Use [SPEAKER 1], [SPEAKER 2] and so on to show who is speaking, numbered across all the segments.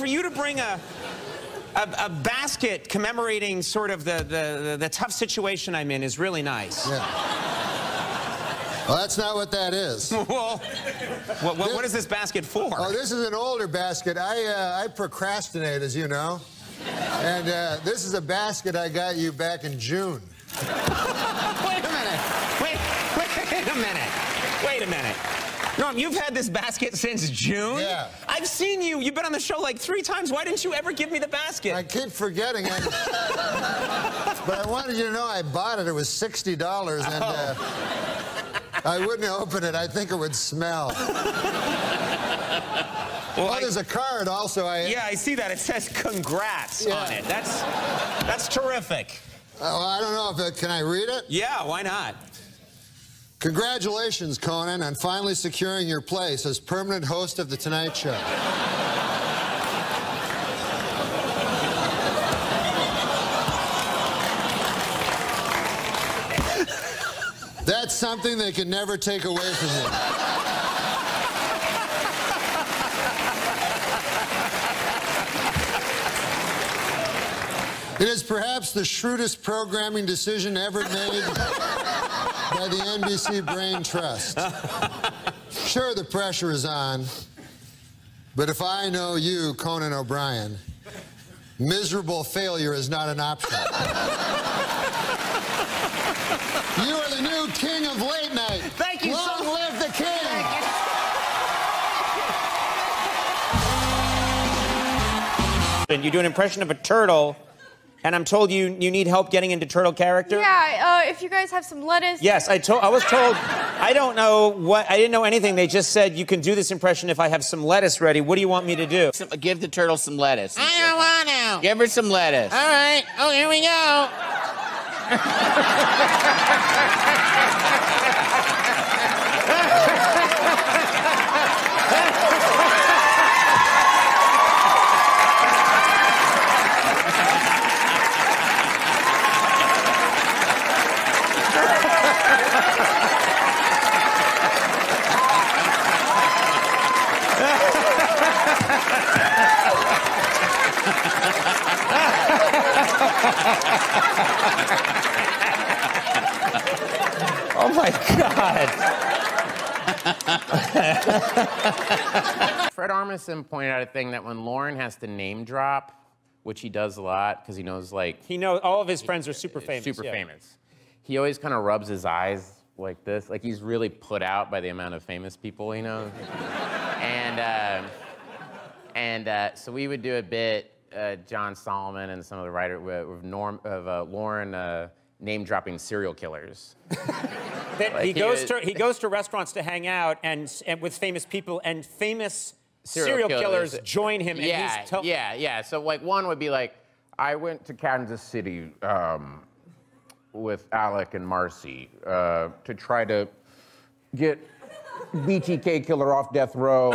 [SPEAKER 1] for you to bring a basket commemorating sort of the tough situation I'm in is really nice.
[SPEAKER 2] Yeah. Well, that's not what that is.
[SPEAKER 1] Well, what is this basket for?
[SPEAKER 2] Oh, this is an older basket. I procrastinate, as you know. And this is a basket I got you back in June.
[SPEAKER 1] Wait a minute. Wait a minute. Wait a minute. Norm, you've had this basket since June?
[SPEAKER 2] Yeah.
[SPEAKER 1] I've seen you. You've been on the show like 3 times. Why didn't you ever give me the basket?
[SPEAKER 2] I keep forgetting it. But I wanted you to know I bought it. It was $60, and I wouldn't open it. I think it would smell. Well, there's a card also.
[SPEAKER 1] Yeah, I see that. It says congrats on it. That's terrific.
[SPEAKER 2] Oh, I don't know if can I read it?
[SPEAKER 1] Yeah, why not?
[SPEAKER 2] Congratulations, Conan, on finally securing your place as permanent host of The Tonight Show. That's something they can never take away from you. It is perhaps the shrewdest programming decision ever made by the NBC Brain Trust. Sure, the pressure is on, but if I know you, Conan O'Brien, miserable failure is not an option. You are the new king of late night.
[SPEAKER 1] Thank you.
[SPEAKER 2] Long live the king.
[SPEAKER 1] And you do an impression of a turtle, and I'm told you need help getting into turtle character?
[SPEAKER 3] Yeah, if you guys have some lettuce.
[SPEAKER 1] Yes, I was told, I don't know what, I didn't know anything. They just said you can do this impression if I have some lettuce ready. What do you want me to do?
[SPEAKER 4] Give the turtle some lettuce.
[SPEAKER 5] I don't want to.
[SPEAKER 4] Give her some lettuce.
[SPEAKER 5] All right. Oh, here we go.
[SPEAKER 1] Oh my God.
[SPEAKER 6] Fred Armisen pointed out a thing that when Lauren has to name drop, which he does a lot because he knows, like...
[SPEAKER 1] He knows all of his friends are super famous.
[SPEAKER 6] Super famous. He always kind of rubs his eyes like this. Like he's really put out by the amount of famous people he knows. So we would do a bit, John Solomon and some of the writers, with Lauren name-dropping serial killers.
[SPEAKER 1] Like he goes to restaurants to hang out and with famous people, and famous serial killers join him.
[SPEAKER 6] Yeah,
[SPEAKER 1] and
[SPEAKER 6] yeah. So like one would be like, I went to Kansas City with Alec and Marcy to try to get BTK killer off death row.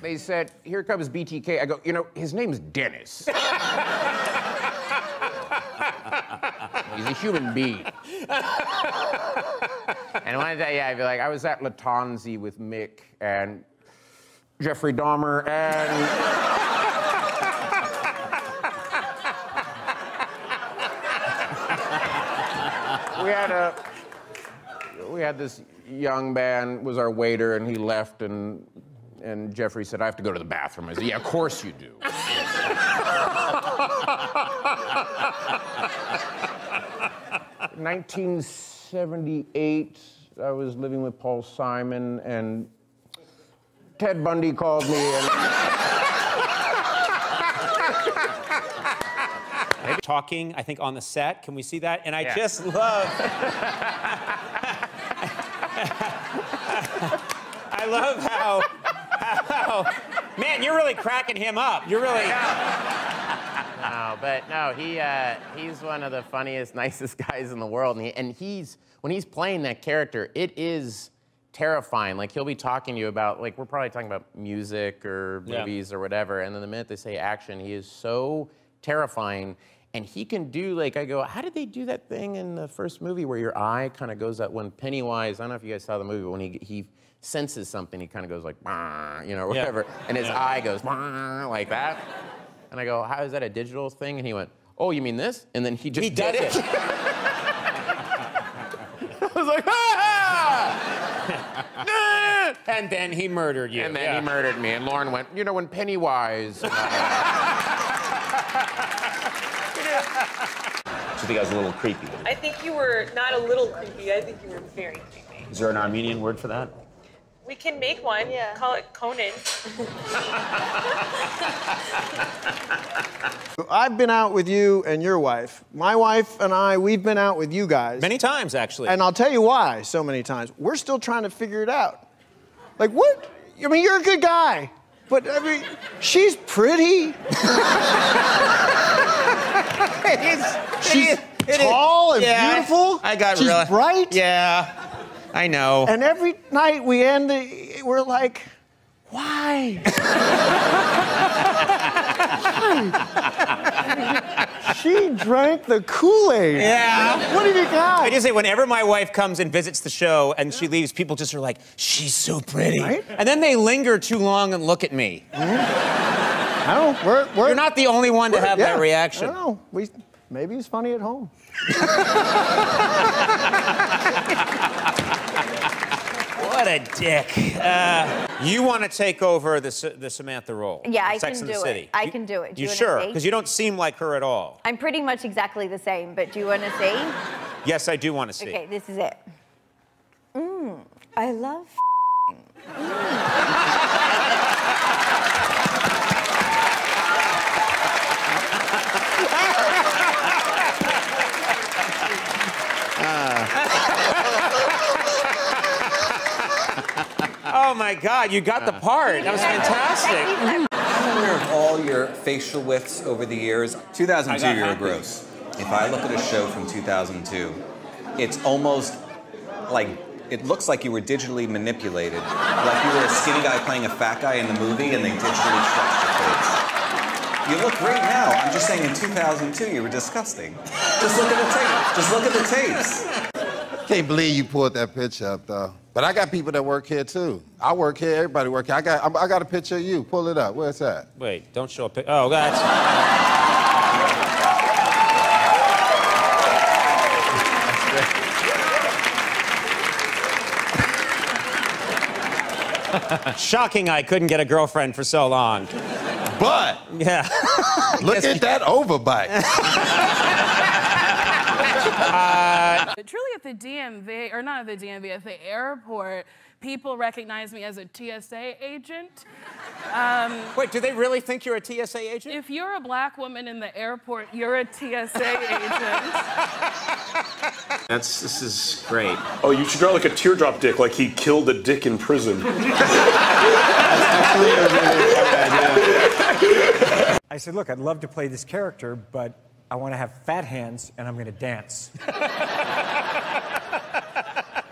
[SPEAKER 6] They said, here comes BTK. I go, you know, his name's Dennis. He's a human being. And one day, I'd be like, I was at Latanzi with Mick and Jeffrey Dahmer and... we had this young man was our waiter, and he left, and Jeffrey said, I have to go to the bathroom. I said, yeah, of course you do. 1978, I was living with Paul Simon, and Ted Bundy called me.
[SPEAKER 1] Talking, I think, on the set. Can we see that? And I just love... I love how... Man, you're really cracking him up. You're really...
[SPEAKER 6] No, he's one of the funniest, nicest guys in the world. And when he's playing that character, it is terrifying. Like, he'll be talking to you about, like, we're probably talking about music or movies or whatever, and then the minute they say action, he is so terrifying. And he can do, like, I go, how did they do that thing in the first movie where your eye kind of goes up when Pennywise, I don't know if you guys saw the movie, but when he senses something, he kind of goes like, you know, or whatever, and his eye goes like that. And I go, how is that a digital thing? And he went, oh, you mean this? And then he just did it. I was like,
[SPEAKER 1] And then he murdered you.
[SPEAKER 6] And then he murdered me. And Lauren went, you know, when Pennywise.
[SPEAKER 1] Do you think I was a little creepy?
[SPEAKER 7] I think you were not a little creepy. I think you were very creepy.
[SPEAKER 1] Is there an Armenian word for that?
[SPEAKER 7] We can make one. Yeah. Call it Conan.
[SPEAKER 8] I've been out with you and your wife. My wife and I, we've been out with you guys.
[SPEAKER 1] Many times, actually.
[SPEAKER 8] And I'll tell you why so many times. We're still trying to figure it out. Like, what? I mean, you're a good guy. But, I mean, she's pretty. She's tall and beautiful.
[SPEAKER 1] I got
[SPEAKER 8] She's
[SPEAKER 1] really
[SPEAKER 8] bright.
[SPEAKER 1] Yeah, I know.
[SPEAKER 8] And every night we end, we're like, why? She drank the Kool-Aid.
[SPEAKER 1] Yeah.
[SPEAKER 8] What have you got?
[SPEAKER 1] I just say, whenever my wife comes and visits the show and she leaves, people just are like, she's so pretty.
[SPEAKER 8] Right?
[SPEAKER 1] And then they linger too long and look at me.
[SPEAKER 8] I don't know.
[SPEAKER 1] You're not the only one to have that reaction.
[SPEAKER 8] I don't know. Maybe he's funny at home.
[SPEAKER 1] What a dick. You want to take over the Samantha role?
[SPEAKER 3] Yeah, I
[SPEAKER 1] Sex
[SPEAKER 3] can
[SPEAKER 1] and the
[SPEAKER 3] do
[SPEAKER 1] City.
[SPEAKER 3] it. I can do it. Do
[SPEAKER 1] You
[SPEAKER 3] wanna
[SPEAKER 1] sure?
[SPEAKER 3] see?
[SPEAKER 1] Because you don't seem like her at all.
[SPEAKER 3] I'm pretty much exactly the same, but do you want to see?
[SPEAKER 1] Yes, I do want to see.
[SPEAKER 3] Okay, this is it. I love
[SPEAKER 1] Oh my God, you got the part. That was fantastic.
[SPEAKER 9] I'm aware of all your facial widths over the years. 2002, you're a gross. If I look at a show from 2002, it's almost like, it looks like you were digitally manipulated. Like you were a skinny guy playing a fat guy in the movie and they digitally stretched your face. You look great now. I'm just saying in 2002, you were disgusting. Just look at the tape. Just look at the tapes.
[SPEAKER 10] Can't believe you pulled that picture up, though. But I got people that work here, too. I work here, everybody work here. I got a picture of you. Pull it up. Where's that?
[SPEAKER 1] Wait, don't show a picture. Oh, that's... Shocking I couldn't get a girlfriend for so long.
[SPEAKER 10] But...
[SPEAKER 1] Yeah.
[SPEAKER 10] Look at that overbite.
[SPEAKER 11] But truly at the DMV, or not at the DMV, at the airport, people recognize me as a TSA agent.
[SPEAKER 1] Wait, do they really think you're a TSA agent?
[SPEAKER 11] If you're a black woman in the airport, you're a TSA agent.
[SPEAKER 1] This is great.
[SPEAKER 12] Oh, you should draw like a teardrop dick, like he killed a dick in prison.
[SPEAKER 13] I said, look, I'd love to play this character, but I want to have fat hands, and I'm going to dance.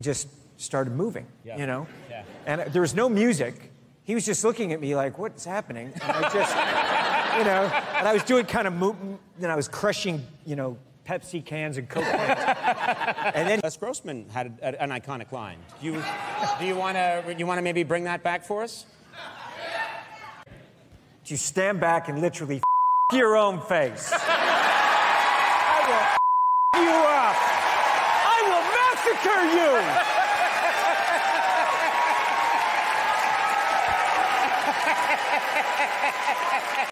[SPEAKER 13] Just started moving, you know? Yeah. And there was no music. He was just looking at me like, what's happening? And I just, you know, and I was doing kind of, and I was crushing, you know, Pepsi cans and Coke cans. And then
[SPEAKER 1] Les Grossman had an iconic line. Do you want to maybe bring that back for us?
[SPEAKER 13] you stand back and literally your own face. I will you up. I will massacre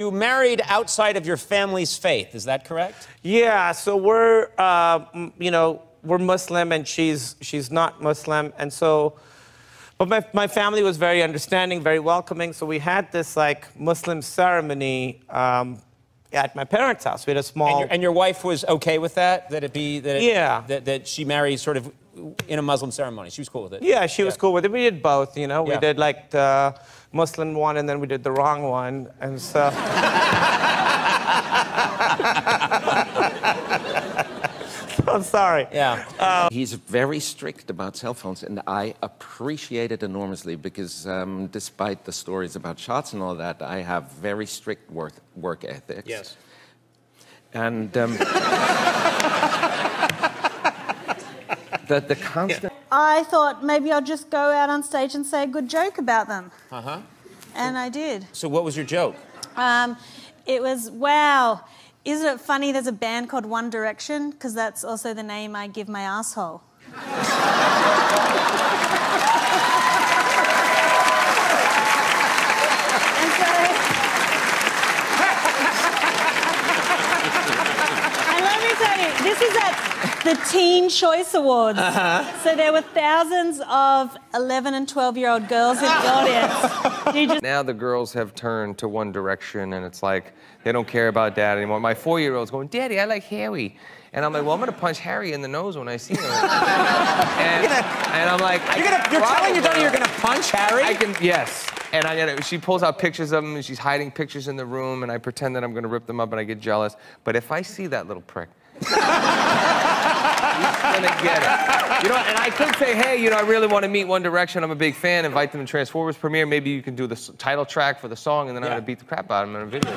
[SPEAKER 1] You married outside of your family's faith, is that correct?
[SPEAKER 14] Yeah, so we're, you know, we're Muslim and she's not Muslim. And so, but my family was very understanding, very welcoming. So we had this like Muslim ceremony at my parents' house. We had a small...
[SPEAKER 1] And your wife was okay with that? That she married sort of in a Muslim ceremony? She was cool with it?
[SPEAKER 14] Yeah, she was cool with it. We did both, you know? We did like the Muslim one and then we did the wrong one. And so... I'm sorry.
[SPEAKER 15] Yeah. He's very strict about cell phones, and I appreciate it enormously because despite the stories about shots and all that, I have very strict work ethics.
[SPEAKER 1] Yes.
[SPEAKER 15] And the constant...
[SPEAKER 16] I thought maybe I'll just go out on stage and say a good joke about them.
[SPEAKER 1] Uh-huh.
[SPEAKER 16] And I did.
[SPEAKER 1] So what was your joke?
[SPEAKER 16] It was, wow, isn't it funny there's a band called One Direction? Because that's also the name I give my asshole. This is at the Teen Choice Awards. So there were thousands of 11 and 12-year-old girls in the audience.
[SPEAKER 17] Now the girls have turned to One Direction, and it's like they don't care about dad anymore. My 4-year-old's going, Daddy, I like Harry. And I'm like, well, I'm gonna punch Harry in the nose when I see him. and I'm like,
[SPEAKER 1] you're telling your daughter you're gonna punch Harry?
[SPEAKER 17] Yes. And she pulls out pictures of him, and she's hiding pictures in the room, and I pretend that I'm gonna rip them up, and I get jealous. But if I see that little prick, he's gonna get it. You know, and I could say, hey, you know, I really want to meet One Direction. I'm a big fan. Invite them to Transformers premiere. Maybe you can do the title track for the song, and then I'm gonna beat the crap out of him in a video.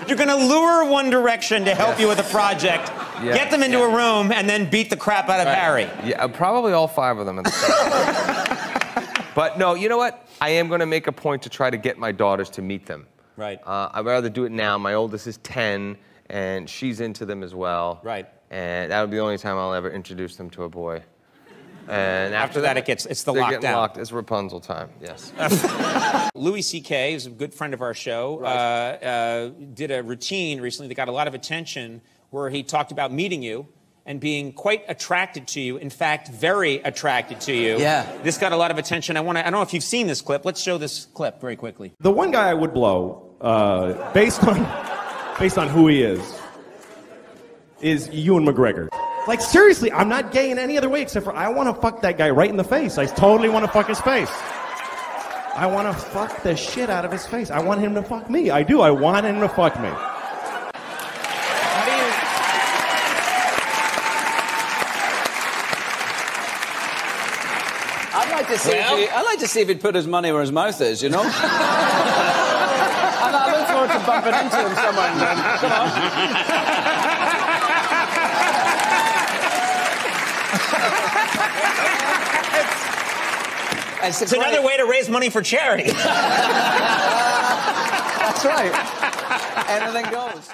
[SPEAKER 1] You're gonna lure One Direction to help you with a project, get them into a room, and then beat the crap out of Harry.
[SPEAKER 17] Yeah, probably all 5 of them at the same time. But no, you know what? I am gonna make a point to try to get my daughters to meet them.
[SPEAKER 1] Right.
[SPEAKER 17] I'd rather do it now. My oldest is 10, and she's into them as well.
[SPEAKER 1] Right.
[SPEAKER 17] And that would be the only time I'll ever introduce them to a boy. And
[SPEAKER 1] after that, it's the
[SPEAKER 17] they're
[SPEAKER 1] lockdown.
[SPEAKER 17] Getting locked. It's Rapunzel time. Yes.
[SPEAKER 1] Louis C.K., who's a good friend of our show, did a routine recently that got a lot of attention, where he talked about meeting you and being quite attracted to you. In fact, very attracted to you.
[SPEAKER 18] Yeah.
[SPEAKER 1] This got a lot of attention. I don't know if you've seen this clip. Let's show this clip very quickly.
[SPEAKER 19] The one guy I would blow, based on who he is Ewan McGregor. Like, seriously, I'm not gay in any other way except for I want to fuck that guy right in the face. I totally want to fuck his face. I want to fuck the shit out of his face. I want him to fuck me. I do. I want him to fuck me.
[SPEAKER 18] I'd like to see if he'd put his money where his mouth is, you know? And I look forward to bumping into him somewhere. Come on.
[SPEAKER 1] It's another way to raise money for charity.
[SPEAKER 18] That's right. Anything goes.